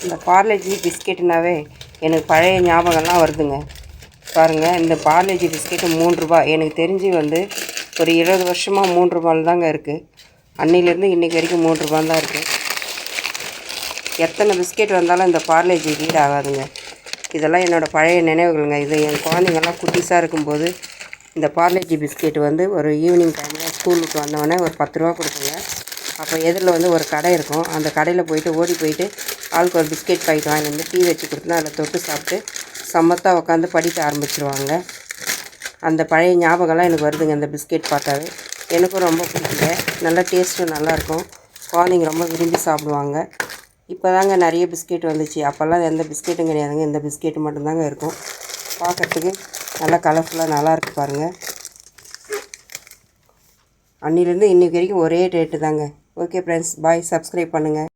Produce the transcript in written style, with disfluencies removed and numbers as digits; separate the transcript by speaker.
Speaker 1: இந்த பார்லேஜி பிஸ்கெட்டுனாவே எனக்கு பழைய ஞாபகம்லாம் வருதுங்க. பாருங்கள், இந்த பார்லேஜி பிஸ்கெட்டு 3 ரூபா. எனக்கு தெரிஞ்சு ஒரு 20 வருஷமாக 3 ரூபாயில் தாங்க இருக்குது. அன்னிலேருந்து இன்றைக்கி வரைக்கும் 3 ரூபான்னு தான் இருக்குது. எத்தனை பிஸ்கெட் வந்தாலும் இந்த பார்லேஜி ஈடு ஆகாதுங்க. இதெல்லாம் என்னோடய பழைய நினைவுகள்ங்க. இது என் குழந்தைங்கள்லாம் குட்டிஸாக இருக்கும்போது இந்த பார்லேஜி பிஸ்கெட் ஒரு ஈவினிங் டைமில் ஸ்கூல் விட்டு வந்தோடனே ஒரு 10 ரூபா கொடுக்குங்க. அப்போ எதிரில் ஒரு கடை இருக்கும். அந்த கடையில் ஓடி போயிட்டு ஆளுக்கு ஒரு பிஸ்கெட் பாக்கெட் வாங்கிட்டு வந்து டீ வச்சு கொடுத்தனா அதில் தொட்டு சாப்பிட்டு சமத்தாக உட்காந்து படிக்க ஆரம்பிச்சிருவாங்க. அந்த பழைய ஞாபகம்லாம் எனக்கு வருதுங்க. இந்த பிஸ்கெட் பார்த்தாவே எனக்கும் ரொம்ப பிடிக்குங்க. நல்லா டேஸ்ட்டும் நல்லாயிருக்கும். குழந்தைங்க ரொம்ப விரும்பி சாப்பிடுவாங்க. இப்போ தாங்க நிறைய பிஸ்கெட் வந்துச்சு. அப்போல்லாம் எந்த பிஸ்கெட்டும் கிடையாதுங்க. இந்த பிஸ்கெட்டு மட்டும்தாங்க இருக்கும். பார்க்குறதுக்கு நல்லா கலர்ஃபுல்லாக நல்லாயிருக்கு பாருங்கள். அன்னிலேருந்து இன்றைக்கி வரைக்கும் ஒரே ரேட்டு தாங்க. ஓகே ஃப்ரெண்ட்ஸ், பாய். சப்ஸ்கிரைப் பண்ணுங்கள்.